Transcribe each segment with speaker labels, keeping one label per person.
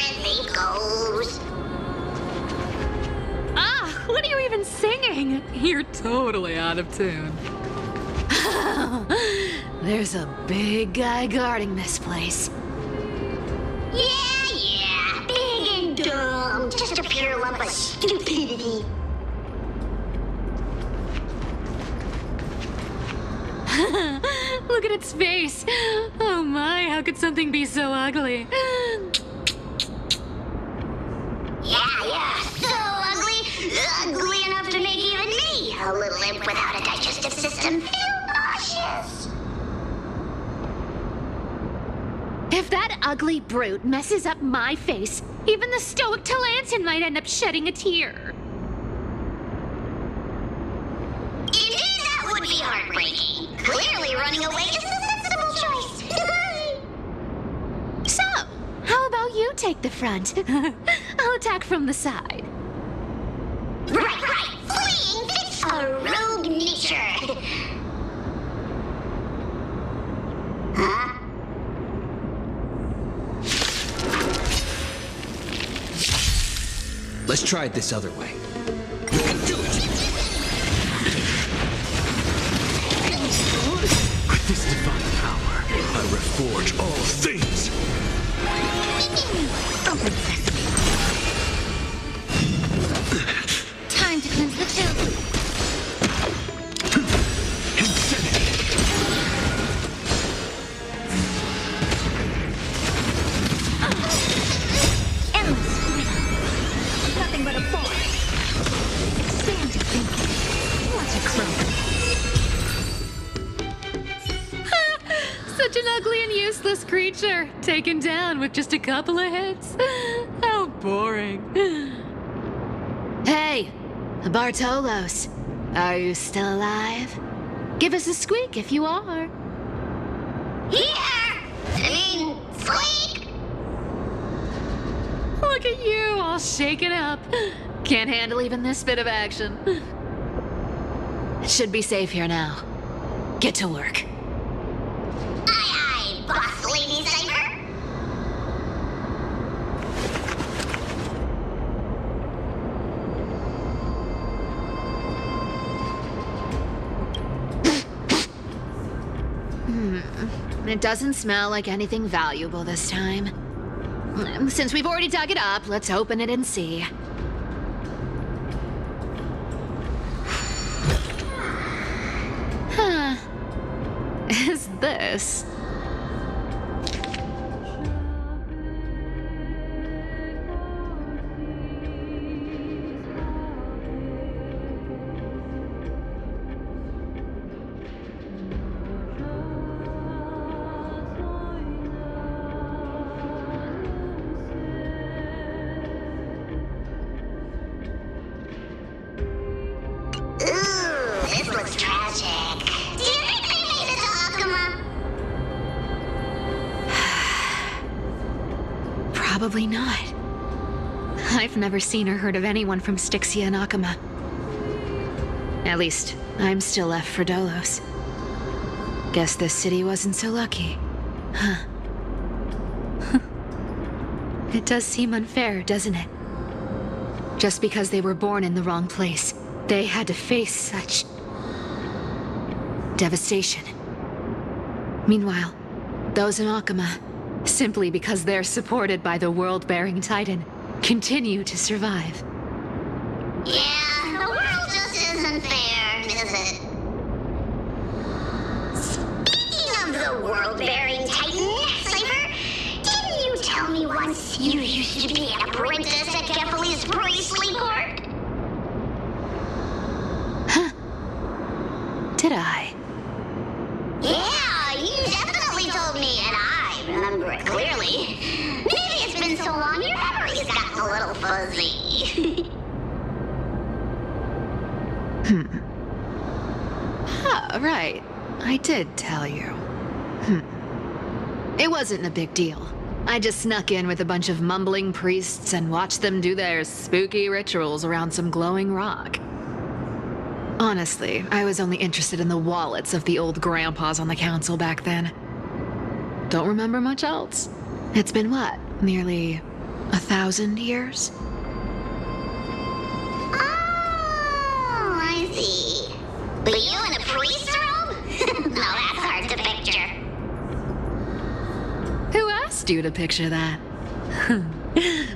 Speaker 1: as it goes.
Speaker 2: Ah, what are you even singing? You're totally out of tune. There's a big guy guarding this place.
Speaker 1: Yeah, big and dumb. Just a pure lump of stupidity.
Speaker 2: Look at its face. Oh my, how could something be so ugly?
Speaker 1: Yeah, so ugly. Ugly enough to make even me, a little imp without a digestive system, feel nauseous.
Speaker 2: If that ugly brute messes up my face, even the stoic Talantin might end up shedding a tear.
Speaker 1: Indeed, that would be heartbreaking. Clearly, running away is the sensible choice.
Speaker 2: So, how about you take the front? I'll attack from the side.
Speaker 1: Right. Fleeing fits a rogue nature. Huh?
Speaker 3: Let's try it this other way. You can do it! With this divine power, I reforge all things!
Speaker 2: Open sesame. Time to cleanse the filth.
Speaker 3: Insanity!
Speaker 2: Endless freedom. Nothing but a boy. Expand your thinking. What a croak. Such an ugly and useless creature, taken down with just a couple of hits. How boring. Hey, Bartolos, are you still alive? Give us a squeak if you are.
Speaker 1: Squeak!
Speaker 2: Look at you, all shaken up. Can't handle even this bit of action. It should be safe here now. Get to work.
Speaker 1: Aye, boss lady Cypher.
Speaker 2: It doesn't smell like anything valuable this time. Since we've already dug it up, let's open it and see. Huh. Is this?
Speaker 1: This looks tragic. Do you think they made it to Akuma?
Speaker 2: Probably not. I've never seen or heard of anyone from Styxia and Akuma. At least, I'm still left for Dolos. Guess this city wasn't so lucky. Huh. It does seem unfair, doesn't it? Just because they were born in the wrong place, they had to face such devastation. Meanwhile, those in Akuma, simply because they're supported by the world-bearing Titan, continue to survive.
Speaker 1: Yeah, the world just isn't fair, is it? Speaking of the world-bearing Titan, Cypher, didn't you tell me once you used to be an apprentice at Kefali's priestly court?
Speaker 2: Did I?
Speaker 1: Yeah, you definitely told me, and I remember it clearly. Maybe it's been so long your memory's gotten a little fuzzy.
Speaker 2: Right. I did tell you. It wasn't a big deal. I just snuck in with a bunch of mumbling priests and watched them do their spooky rituals around some glowing rock. Honestly, I was only interested in the wallets of the old grandpas on the council back then. Don't remember much else. It's been what, nearly 1,000 years?
Speaker 1: Oh, I see. But you in a priest's robe? No, that's hard to picture.
Speaker 2: Who asked you to picture that?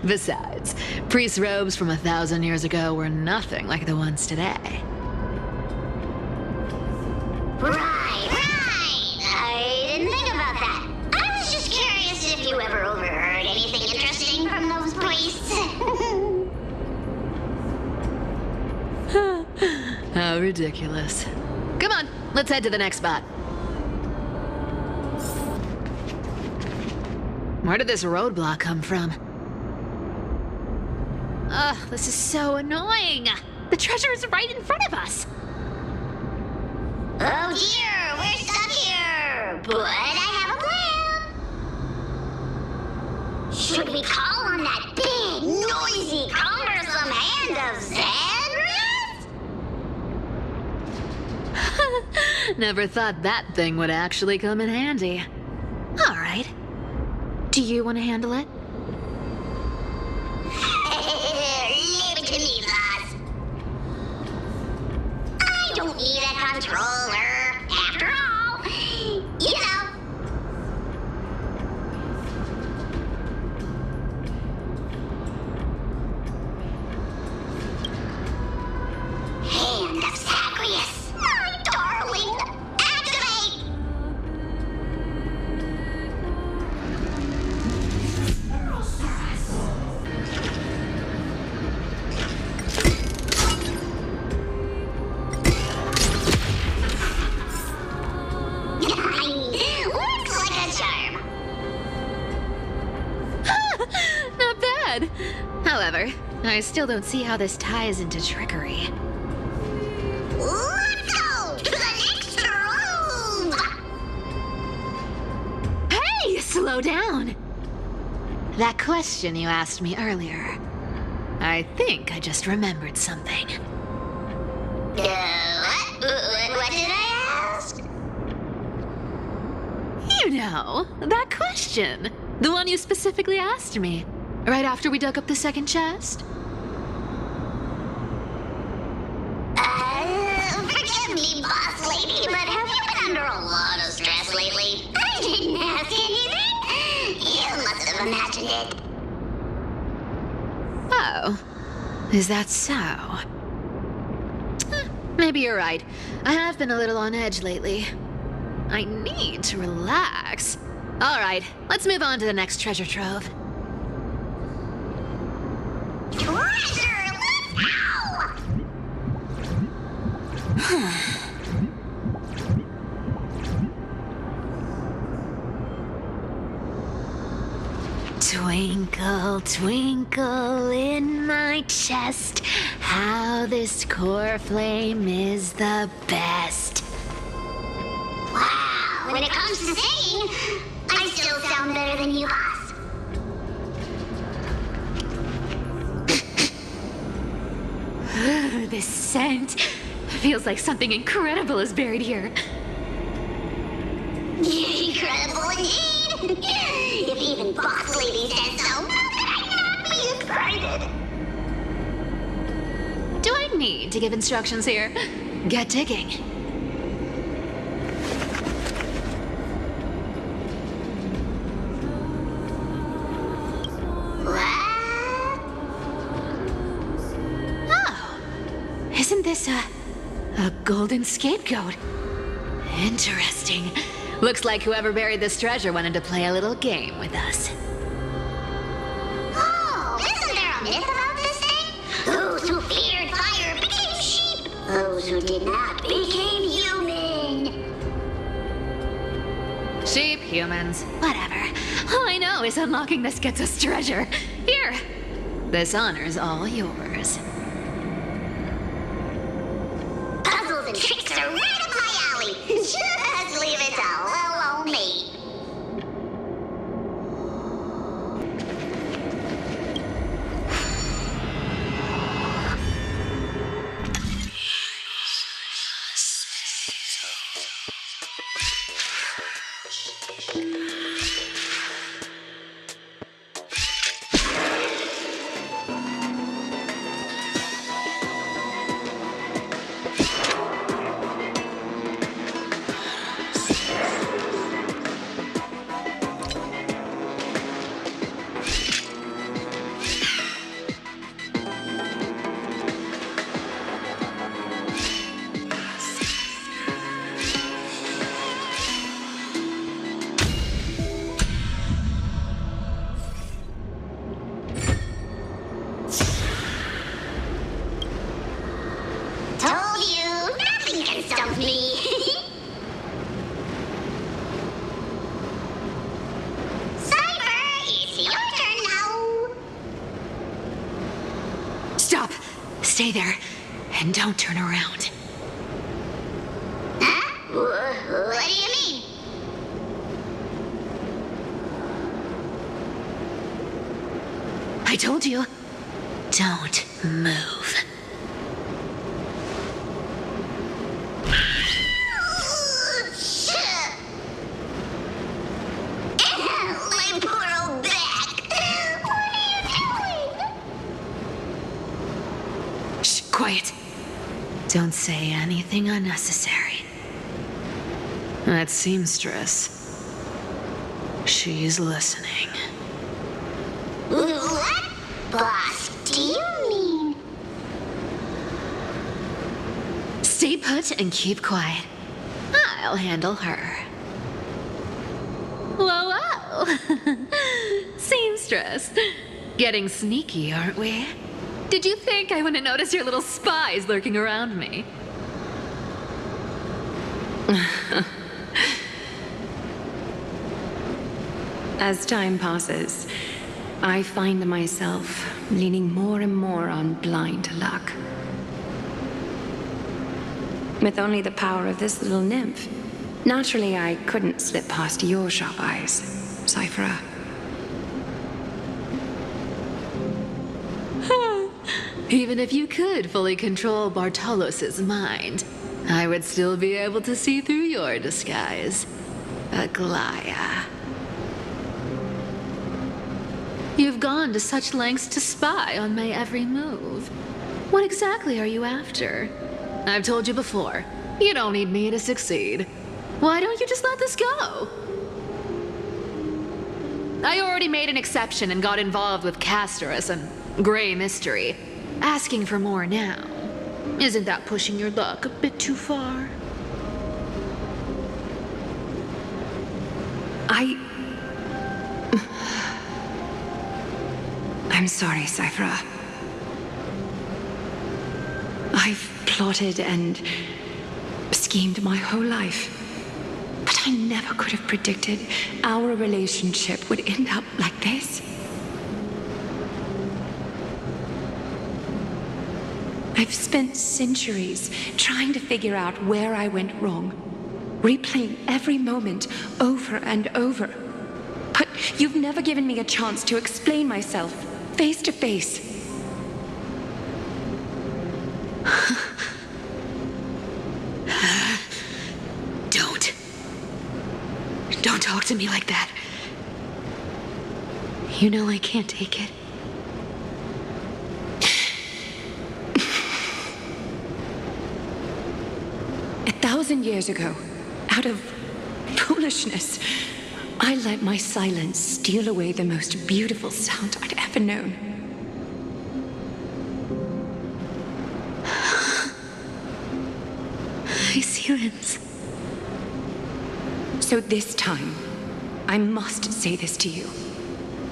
Speaker 2: Besides, priest robes from 1,000 years ago were nothing like the ones today.
Speaker 1: Right. I didn't think about that. I was just curious if you ever overheard anything interesting from those priests.
Speaker 2: How ridiculous. Come on, let's head to the next spot. Where did this roadblock come from? Ugh, this is so annoying. The treasure is right in front of us.
Speaker 1: Oh dear, we're stuck here. But I have a plan. Should we call on that big, noisy, cumbersome hand of Xandris?
Speaker 2: Never thought that thing would actually come in handy. All right. Do you want to handle it?
Speaker 1: Leave it to me, boss. I don't need a controller. After all, you know. Hand of Zagreus, my darling. Activate! Looks like a charm.
Speaker 2: Not bad. However, I still don't see how this ties into trickery.
Speaker 1: Let's go to the next room.
Speaker 2: Hey, slow down. That question you asked me earlier. I think I just remembered something.
Speaker 1: What did I ask?
Speaker 2: You know, that question. The one you specifically asked me. Right after we dug up the second chest.
Speaker 1: Forgive me, boss lady, but have you been under a lot of stress lately? I didn't ask anything. You must have imagined it.
Speaker 2: Oh, is that so? Maybe you're right. I have been a little on edge lately. I need to relax. All right, let's move on to the next treasure trove.
Speaker 1: Treasure, let's go!
Speaker 2: Twinkle, twinkle in my chest, how this core flame is the best.
Speaker 1: Wow, when it comes to singing, I still sound better than you, boss.
Speaker 2: This scent feels like something incredible is buried here.
Speaker 1: Incredible indeed. If even boss lady says so, how could I not be excited?
Speaker 2: Do I need to give instructions here? Get digging.
Speaker 1: What?
Speaker 2: Oh, isn't this a golden scapegoat? Interesting. Looks like whoever buried this treasure wanted to play a little game with us.
Speaker 1: Oh, isn't there a myth about this thing? Those who feared fire became sheep. Those who did not became human.
Speaker 2: Sheep, humans, whatever. All I know is unlocking this gets us treasure. Here, this honor's all yours.
Speaker 1: Puzzles and tricks are right up my alley. Just leave it to little old me. of me. Cypher, it's your turn now.
Speaker 2: Stop! Stay there, and don't turn around.
Speaker 1: Huh? What do you mean?
Speaker 2: I told you, don't move.
Speaker 1: My poor old back. What are you doing?
Speaker 2: Shh, quiet. Don't say anything unnecessary. That seamstress. She's listening.
Speaker 1: What, boss, do you mean?
Speaker 2: Stay put and keep quiet. I'll handle her. Whoa, whoa! Seamstress. Getting sneaky, aren't we? Did you think I wouldn't notice your little spies lurking around me?
Speaker 4: As time passes, I find myself leaning more and more on blind luck. With only the power of this little nymph, naturally I couldn't slip past your sharp eyes, Cyphera.
Speaker 2: Even if you could fully control Bartolos's mind, I would still be able to see through your disguise. Aglaya. You've gone to such lengths to spy on my every move. What exactly are you after? I've told you before, you don't need me to succeed. Why don't you just let this go? I already made an exception and got involved with Castorus and Grey Mystery. Asking for more now. Isn't that pushing your luck a bit too far?
Speaker 4: I'm sorry, Cyphera. I've plotted and schemed my whole life. But I never could have predicted our relationship would end up like this. I've spent centuries trying to figure out where I went wrong, replaying every moment over and over. But you've never given me a chance to explain myself face to face.
Speaker 2: Don't talk to me like that. You know I can't take it.
Speaker 4: 1,000 years ago, out of foolishness, I let my silence steal away the most beautiful sound I'd ever known.
Speaker 2: My silence.
Speaker 4: So this time, I must say this to you,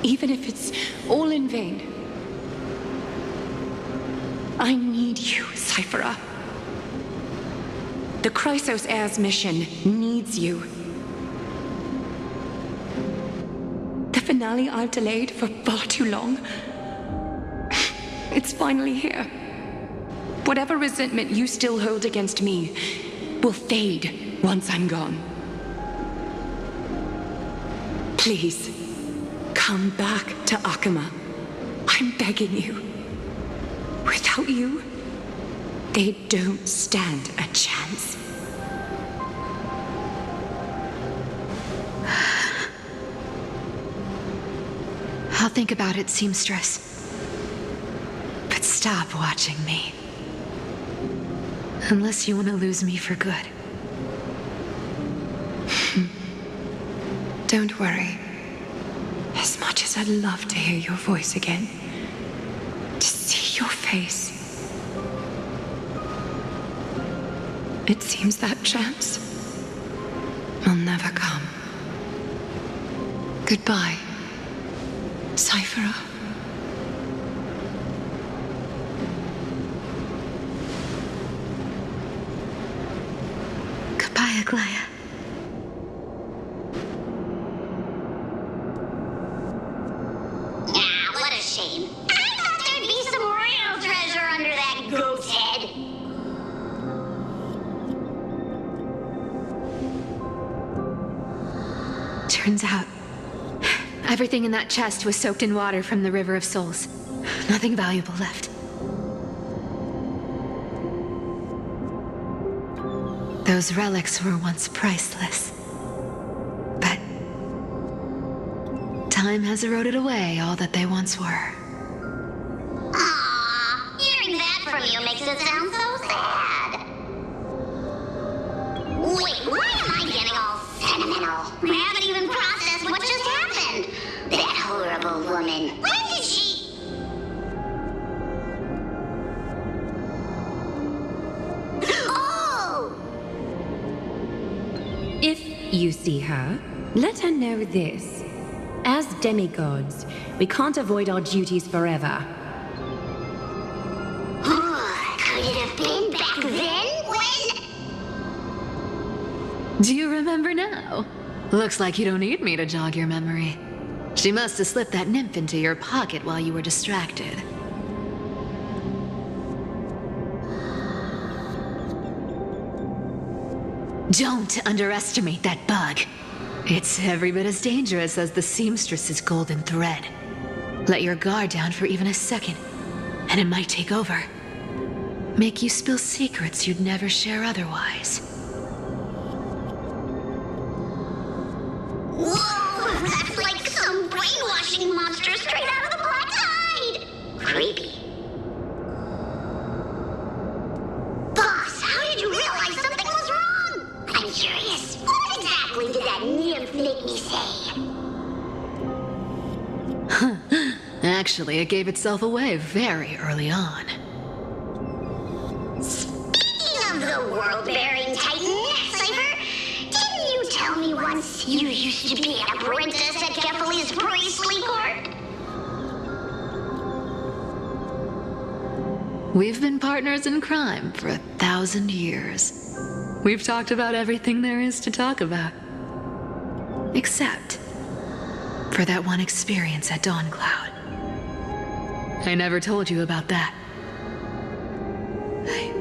Speaker 4: even if it's all in vain. I need you, Cyphera. The Chrysos Heir's mission needs you. The finale I've delayed for far too long. It's finally here. Whatever resentment you still hold against me will fade once I'm gone. Please, come back to Akama. I'm begging you. Without you, they don't stand a chance.
Speaker 2: I'll think about it, seamstress. But stop watching me. Unless you want to lose me for good.
Speaker 4: Don't worry. As much as I'd love to hear your voice again, to see your face, it seems that chance will never come. Goodbye, Cyphera.
Speaker 2: Glaya.
Speaker 1: Ah, what a shame. I thought there'd be some real treasure under that goat's head.
Speaker 2: Turns out, everything in that chest was soaked in water from the River of Souls. Nothing valuable left. Those relics were once priceless. But time has eroded away all that they once were.
Speaker 1: Aww, hearing that from you makes it sound so sad. Wait, why am I getting all sentimental? I haven't even processed what just happened. That horrible woman. When did she... Oh!
Speaker 5: If you see her, let her know this. As demigods, we can't avoid our duties forever.
Speaker 1: Could it have been back then when...
Speaker 2: Do you remember now? Looks like you don't need me to jog your memory. She must have slipped that nymph into your pocket while you were distracted. Don't underestimate that bug. It's every bit as dangerous as the seamstress's golden thread. Let your guard down for even a second, and it might take over. Make you spill secrets you'd never share otherwise.
Speaker 1: Whoa, that's like some brainwashing monster straight out of the Black Tide. Creepy. Boss, how did you realize something was wrong? I'm curious. What exactly did that nymph make me say?
Speaker 2: Actually, it gave itself away very early on.
Speaker 1: Speaking of the world-bearing titan, Cypher, didn't you tell me once you used to be an apprentice at Kephalie's priestly court?
Speaker 2: We've been partners in crime for 1,000 years. We've talked about everything there is to talk about. Except for that one experience at Dawncloud. I never told you about that. I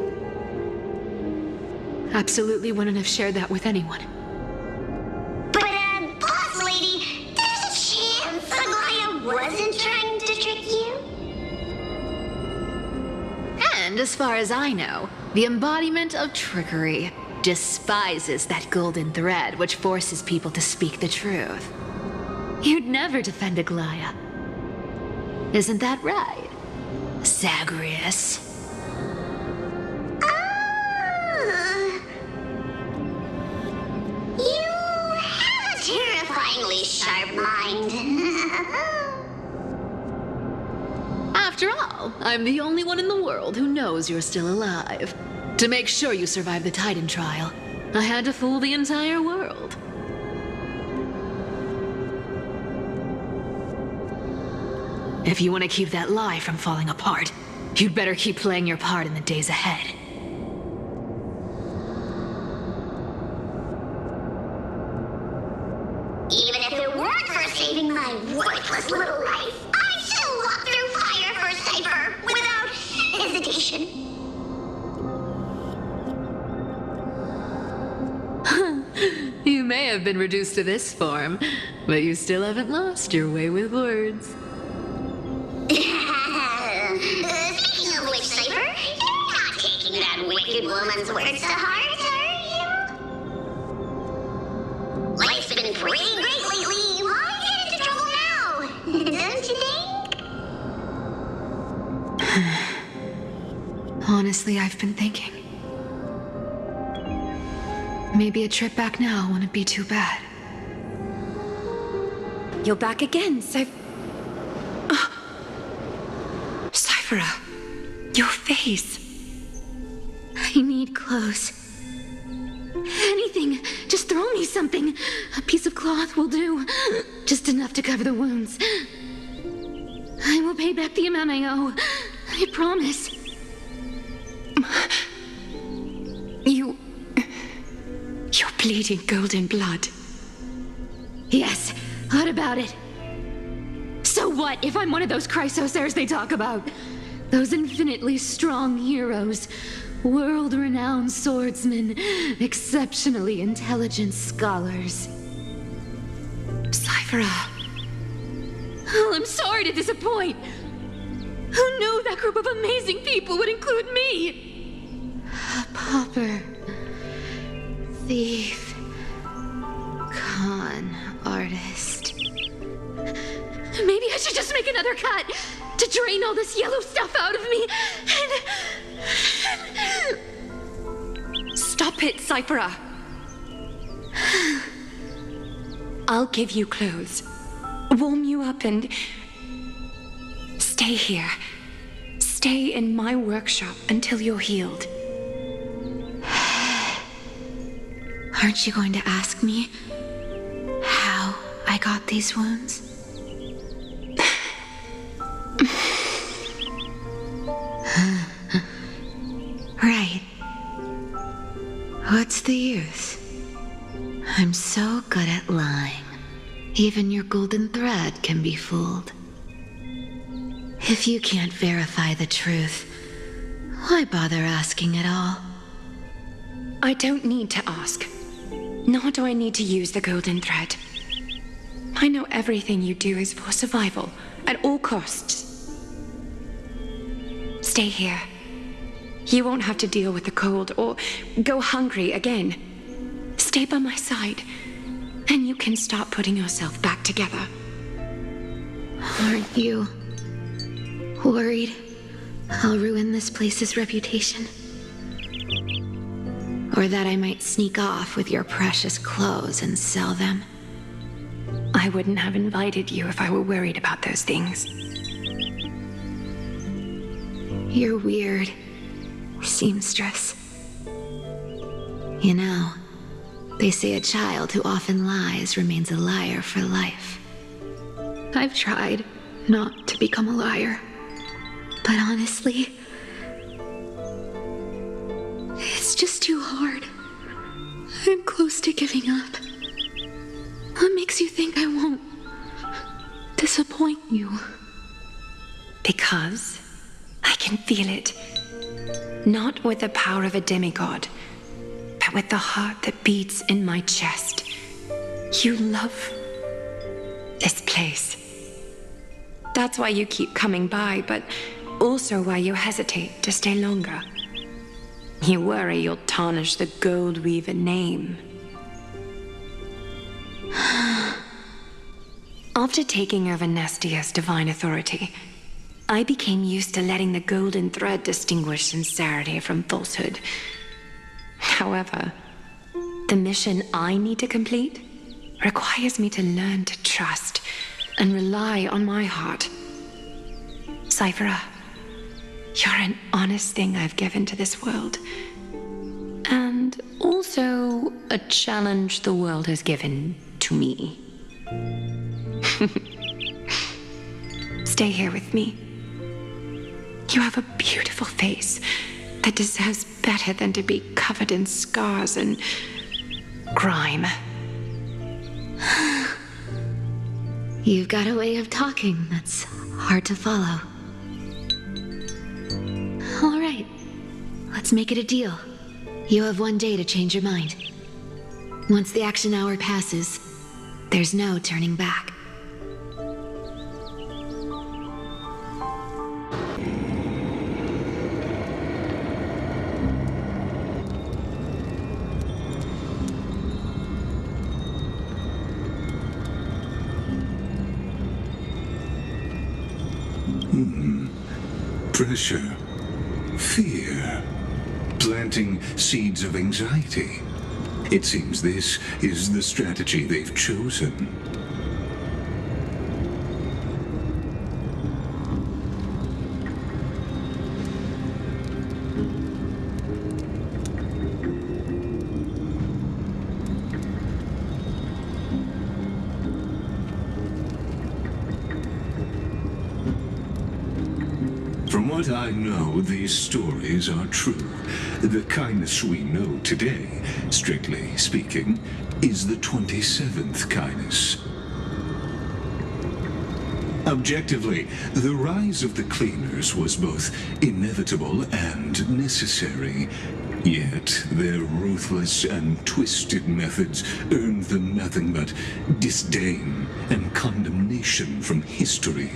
Speaker 2: absolutely wouldn't have shared that with anyone.
Speaker 1: But, boss lady, there's a chance Aglaya wasn't trying to trick you?
Speaker 2: And as far as I know, the embodiment of trickery despises that golden thread which forces people to speak the truth. You'd never defend Aglaya. Isn't that right, Zagreus?
Speaker 1: You have a terrifyingly sharp mind.
Speaker 2: After all, I'm the only one in the world who knows you're still alive. To make sure you survive the Titan trial, I had to fool the entire world. If you want to keep that lie from falling apart, you'd better keep playing your part in the days ahead.
Speaker 1: Even if it weren't for saving my worthless little life, I'd still walk through fire for Cypher without hesitation.
Speaker 2: You may have been reduced to this form, but you still haven't lost your way with words.
Speaker 1: Speaking of which, Cypher, you're not taking that wicked woman's words to heart, are you? Life's been pretty great lately. Why get into trouble now? Don't you think?
Speaker 2: Honestly, I've been thinking. Maybe a trip back now wouldn't be too bad.
Speaker 5: You're back again,
Speaker 4: Cyphera, your face.
Speaker 2: I need clothes. Anything. Just throw me something. A piece of cloth will do. Just enough to cover the wounds. I will pay back the amount I owe. I promise.
Speaker 4: You're bleeding golden blood.
Speaker 2: Yes, what about it? So what if I'm one of those Chrysosairs they talk about? Those infinitely strong heroes, world-renowned swordsmen, exceptionally intelligent scholars.
Speaker 4: Cyphera.
Speaker 2: Oh, I'm sorry to disappoint. Who knew that group of amazing people would include me? A pauper, thief, con artist. Maybe I should just make another cut to drain all this yellow stuff out of me and...
Speaker 4: Stop it, Cyphera. I'll give you clothes, warm you up, and stay here. Stay in my workshop until you're healed.
Speaker 2: Aren't you going to ask me how I got these wounds? Right. What's the use? I'm so good at lying. Even your golden thread can be fooled. If you can't verify the truth, why bother asking at all?
Speaker 4: I don't need to ask. Nor do I need to use the golden thread. I know everything you do is for survival, at all costs. Stay here. You won't have to deal with the cold or go hungry again. Stay by my side, and you can start putting yourself back together.
Speaker 2: Aren't you worried I'll ruin this place's reputation? Or that I might sneak off with your precious clothes and sell them?
Speaker 4: I wouldn't have invited you if I were worried about those things.
Speaker 2: You're weird, seamstress. You know, they say a child who often lies remains a liar for life. I've tried not to become a liar, but honestly, it's just too hard. I'm close to giving up. What makes you think I won't disappoint you?
Speaker 4: Because I can feel it. Not with the power of a demigod, but with the heart that beats in my chest. You love this place. That's why you keep coming by, but also why you hesitate to stay longer. You worry you'll tarnish the Gold Weaver name. After taking over Nestia's divine authority, I became used to letting the golden thread distinguish sincerity from falsehood. However, the mission I need to complete requires me to learn to trust and rely on my heart. Cyphera, you're an honest thing I've given to this world. And also a challenge the world has given to me. Stay here with me. You have a beautiful face that deserves better than to be covered in scars and grime.
Speaker 2: You've got a way of talking that's hard to follow. All right, let's make it a deal. You have 1 day to change your mind. Once the action hour passes, there's no turning back.
Speaker 6: Pressure, fear, planting seeds of anxiety. It seems this is the strategy they've chosen. From what I know, these stories are true. The kindness we know today, strictly speaking, is the 27th kindness. Objectively, the rise of the cleaners was both inevitable and necessary. Yet, their ruthless and twisted methods earned them nothing but disdain and condemnation from history.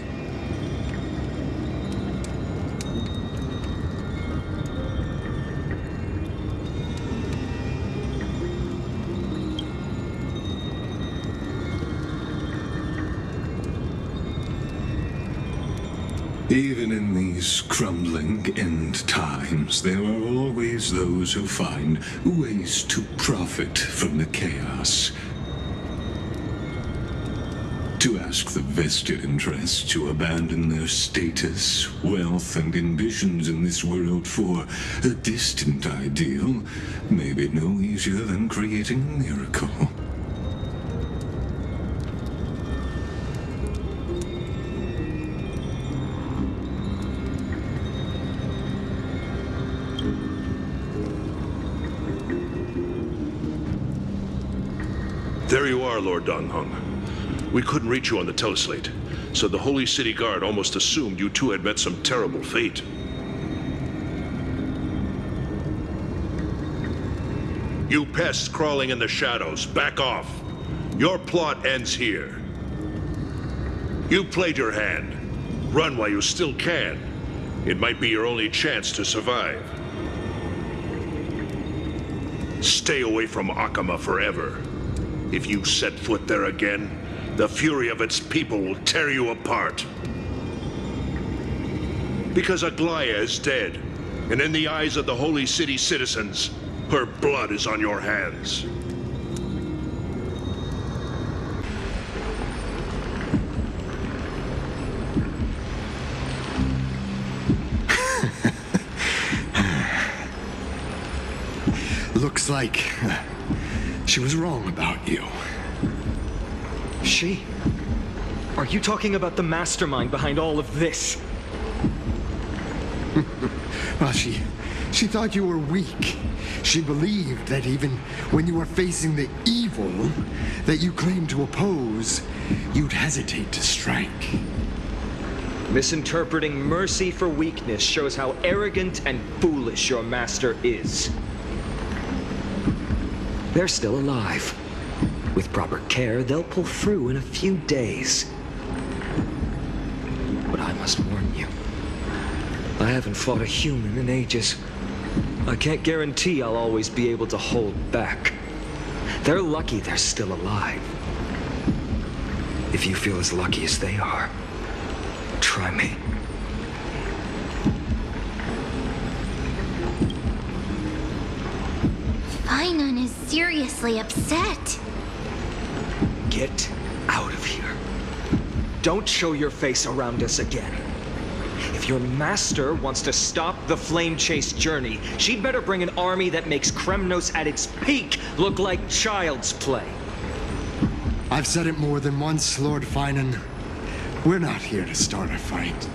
Speaker 6: Even in these crumbling end times, there are always those who find ways to profit from the chaos. To ask the vested interests to abandon their status, wealth, and ambitions in this world for a distant ideal may be no easier than creating a miracle.
Speaker 7: There you are, Lord Donghung. We couldn't reach you on the teleslate, so the Holy City Guard almost assumed you two had met some terrible fate. You pests crawling in the shadows, back off. Your plot ends here. You played your hand. Run while you still can. It might be your only chance to survive. Stay away from Akama forever. If you set foot there again, the fury of its people will tear you apart. Because Aglaya is dead, and in the eyes of the Holy City citizens, her blood is on your hands.
Speaker 8: Looks like she was wrong about you.
Speaker 9: She? Are you talking about the mastermind behind all of this?
Speaker 8: Well, she thought you were weak. She believed that even when you were facing the evil that you claimed to oppose, you'd hesitate to strike.
Speaker 9: Misinterpreting mercy for weakness shows how arrogant and foolish your master is. They're still alive. With proper care, they'll pull through in a few days. But I must warn you. I haven't fought a human in ages. I can't guarantee I'll always be able to hold back. They're lucky they're still alive. If you feel as lucky as they are, try me.
Speaker 1: Bygone is seriously upset.
Speaker 9: Get out of here. Don't show your face around us again. If your master wants to stop the flame chase journey, she'd better bring an army that makes Kremnos at its peak look like child's play.
Speaker 8: I've said it more than once, Lord Finan. We're not here to start a fight.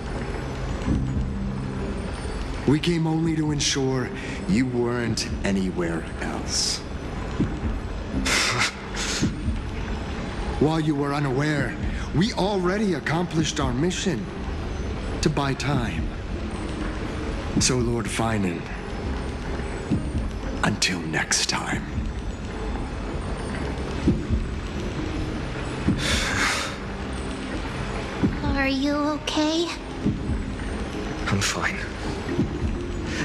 Speaker 8: We came only to ensure you weren't anywhere else. While you were unaware, we already accomplished our mission to buy time. So, Lord Finan, until next time.
Speaker 1: Are you okay?
Speaker 9: I'm fine.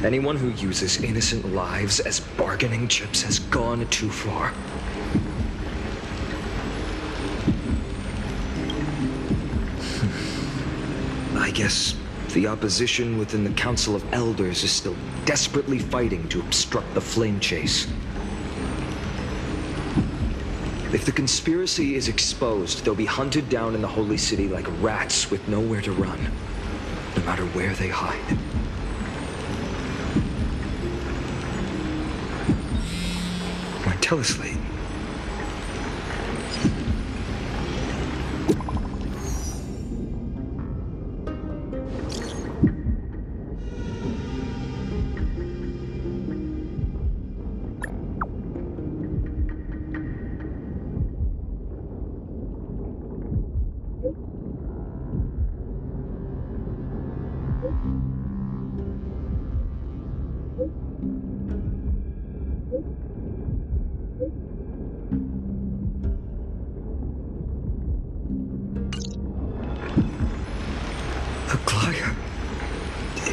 Speaker 9: Anyone who uses innocent lives as bargaining chips has gone too far. I guess the opposition within the Council of Elders is still desperately fighting to obstruct the flame chase. If the conspiracy is exposed, they'll be hunted down in the Holy City like rats with nowhere to run, no matter where they hide. My teleslate.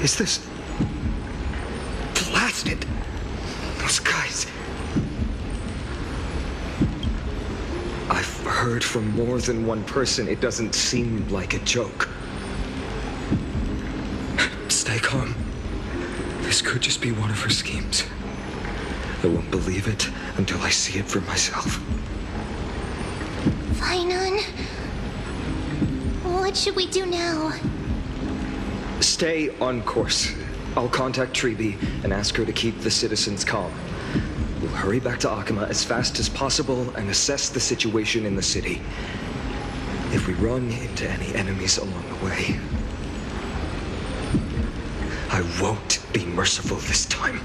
Speaker 9: Is this... blasted? Those guys... I've heard from more than one person. It doesn't seem like a joke. Stay calm. This could just be one of her schemes. I won't believe it until I see it for myself.
Speaker 1: Bygone, what should we do now?
Speaker 9: Stay on course. I'll contact Treeby and ask her to keep the citizens calm. We'll hurry back to Akama as fast as possible and assess the situation in the city. If we run into any enemies along the way, I won't be merciful this time.